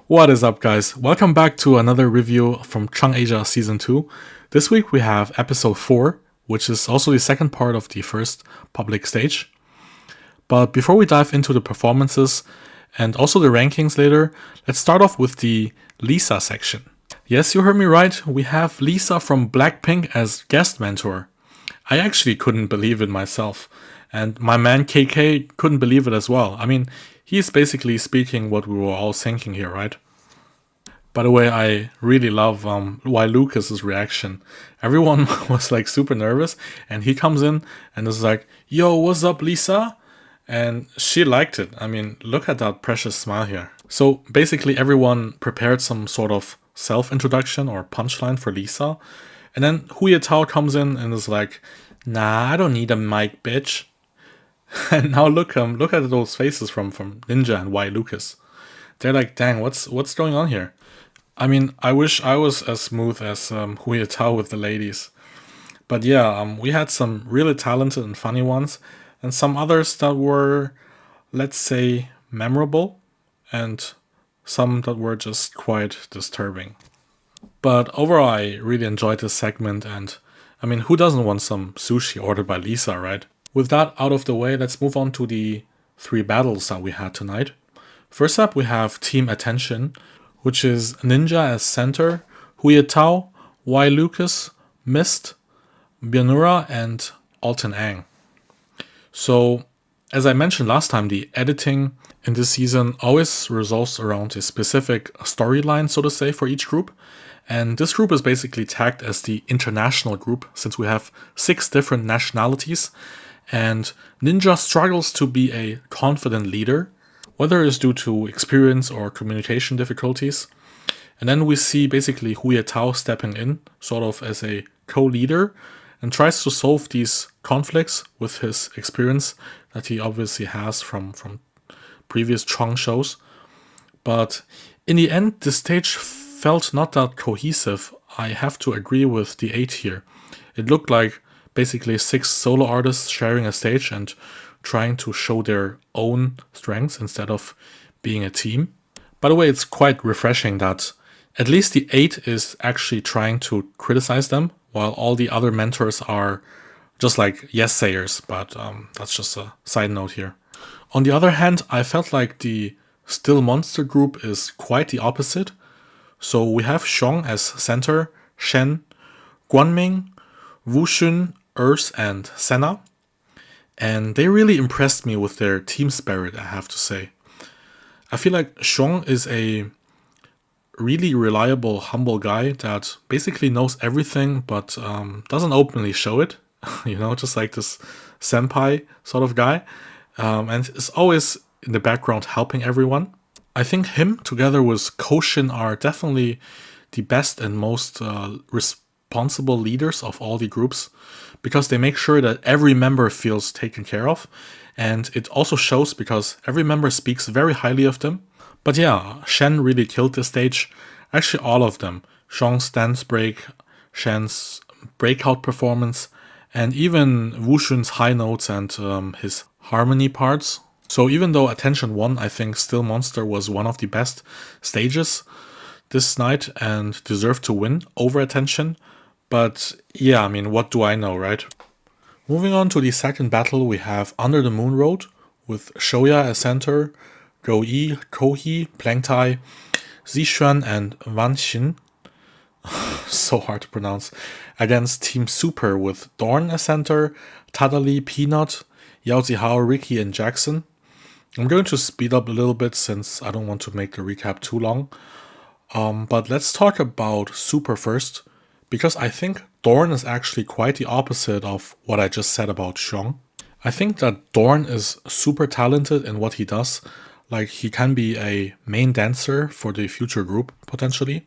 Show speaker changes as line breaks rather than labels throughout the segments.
What is up, guys? Welcome back to another review from Chuang Asia Season 2. This week we have episode 4, which is also the second part of the first public stage. But before we dive into the performances and also the rankings later, let's start off with the Lisa section. Yes, you heard me right, we have Lisa from Blackpink as guest mentor. I actually couldn't believe it myself, and my man KK couldn't believe it as well. I mean, he's basically speaking what we were all thinking here, right? By the way, I really love why Lucas's reaction. Everyone was like super nervous, and he comes in and is like, "Yo, what's up, Lisa?" And she liked it. I mean, look at that precious smile here. So basically, everyone prepared some sort of self-introduction or punchline for Lisa, and then Hu Tao comes in and is like, "Nah, I don't need a mic, bitch." And now look at those faces from Ninja and Y Lucas. They're like, "Dang, what's going on here?" I mean, I wish I was as smooth as Hu Tao with the ladies. But yeah, we had some really talented and funny ones, and some others that were, let's say, memorable, and some that were just quite disturbing. But overall, I really enjoyed this segment, and I mean, who doesn't want some sushi ordered by Lisa, right? With that out of the way, let's move on to the 3 battles that we had tonight. First up, we have Team Attention, which is Ninja as center, Hu Tao, Y Lucas, Mist, Byanura, and Alton Ang. So, as I mentioned last time, the editing in this season always revolves around a specific storyline, so to say, for each group. And this group is basically tagged as the international group, since we have 6 different nationalities. And Ninja struggles to be a confident leader, whether it's due to experience or communication difficulties. And then we see basically Hu Tao stepping in, sort of as a co-leader, and tries to solve these conflicts with his experience that he obviously has from previous Chuang shows. But in the end, the stage felt not that cohesive. I have to agree with the 8 here. It looked like basically 6 solo artists sharing a stage and trying to show their own strengths instead of being a team. By the way, it's quite refreshing that at least the 8 is actually trying to criticize them, while all the other mentors are just like yes-sayers, but that's just a side note here. On the other hand, I felt like the Still Monster group is quite the opposite. So we have Xiong as center, Shen, Guanming, Wuxun, Urs, and Senna. And they really impressed me with their team spirit, I have to say. I feel like Xiong is a really reliable, humble guy that basically knows everything but doesn't openly show it. Just like this senpai sort of guy. And is always in the background helping everyone. I think him together with Koshin are definitely the best and most responsible leaders of all the groups, because they make sure that every member feels taken care of, and it also shows because every member speaks very highly of them. But yeah, Shen really killed the stage. Actually, all of them. Xiong's dance break, Shen's breakout performance, and even Wuxun's high notes and his harmony parts. So even though Attention won, I think Still Monster was one of the best stages this night and deserved to win over Attention. But yeah, I mean, what do I know, right? Moving on to the second battle, we have Under the Moon Road with Shoya as center, Go-Yi, Kohi, Plangtai, Zixuan, and Wan Xin. So hard to pronounce. Against Team Super with Dorn as center, Tadali, Peanut, Yao Zihao, Ricky, and Jackson. I'm going to speed up a little bit since I don't want to make the recap too long. But let's talk about Super first, because I think Dorn is actually quite the opposite of what I just said about Xiong. I think that Dorn is super talented in what he does. Like, he can be a main dancer for the future group, potentially.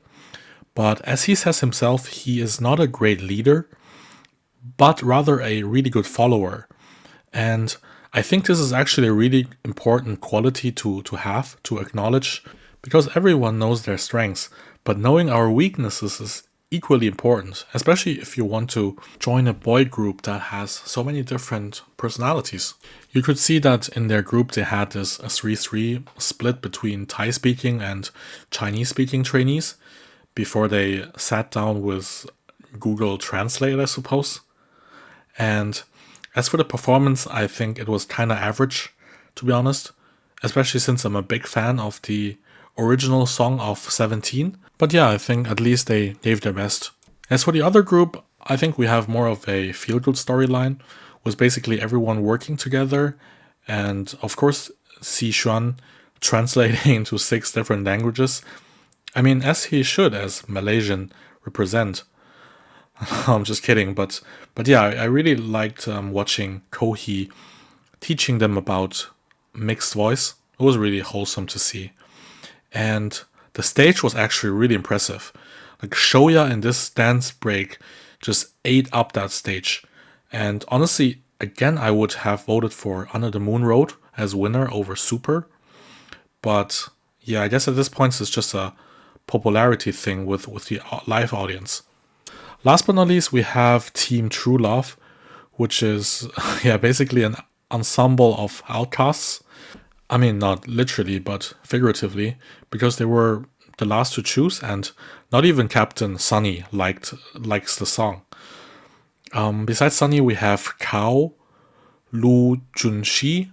But as he says himself, he is not a great leader, but rather a really good follower. And I think this is actually a really important quality to have, to acknowledge, because everyone knows their strengths, but knowing our weaknesses is equally important, especially if you want to join a boy group that has so many different personalities. You could see that in their group they had this 3-3 split between Thai-speaking and Chinese-speaking trainees before they sat down with Google Translate, I suppose. And as for the performance, I think it was kind of average, to be honest, especially since I'm a big fan of the original song of 17. But yeah, I think at least they gave their best. As for the other group, I think we have more of a feel-good storyline, with basically everyone working together, and of course Xuan translating into 6 different languages. I mean, as he should, as Malaysian represent. I'm just kidding, but yeah, I really liked watching Kohi teaching them about mixed voice. It was really wholesome to see. And the stage was actually really impressive. Like Shoya in this dance break just ate up that stage. And honestly, again, I would have voted for Under the Moon Road as winner over Super. But yeah, I guess at this point it's just a popularity thing with the live audience. Last but not least, we have Team True Love, which is yeah, basically an ensemble of outcasts. I mean, not literally, but figuratively, because they were the last to choose, and not even Captain Sunny likes the song. Besides Sunny, we have Kao, Lu Junxi,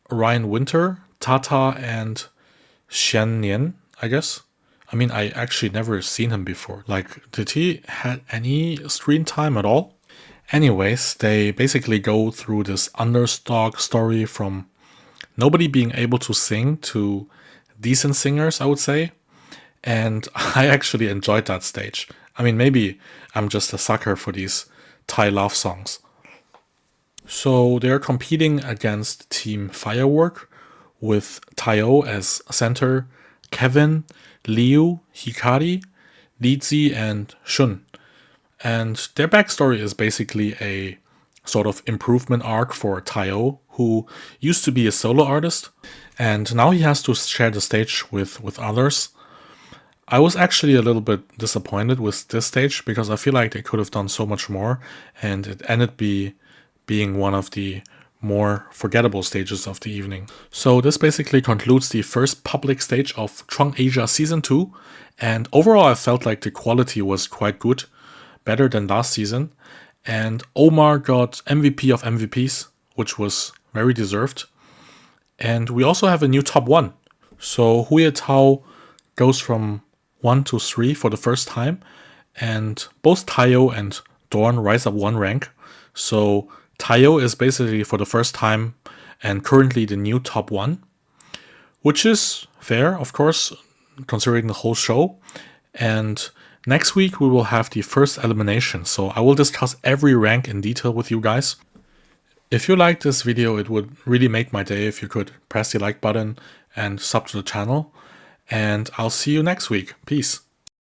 Ryan Winter, Tata, and Xian Nian, I guess. I mean, I actually never seen him before. Like, did he had any screen time at all? Anyways, they basically go through this underdog story from nobody being able to sing to decent singers, I would say. And I actually enjoyed that stage. I mean, maybe I'm just a sucker for these Thai love songs. So they're competing against Team Firework with Tayo as center, Kevin, Liu, Hikari, Lizi, and Shun. And their backstory is basically a sort of improvement arc for Tayo, who used to be a solo artist, and now he has to share the stage with others. I was actually a little bit disappointed with this stage because I feel like they could have done so much more, and it ended being one of the more forgettable stages of the evening. So this basically concludes the first public stage of Chuang Asia Season 2, and overall I felt like the quality was quite good, better than last season, and Omar got MVP of MVPs, which was very deserved. And we also have a new top 1. So Huye Tao goes from 1 to 3 for the first time, and both Tayo and Dorn rise up 1 rank. So Tayo is basically for the first time and currently the new top 1, which is fair, of course, considering the whole show. And next week we will have the first elimination, so I will discuss every rank in detail with you guys. If you liked this video, it would really make my day if you could press the like button and sub to the channel. And I'll see you next week. Peace.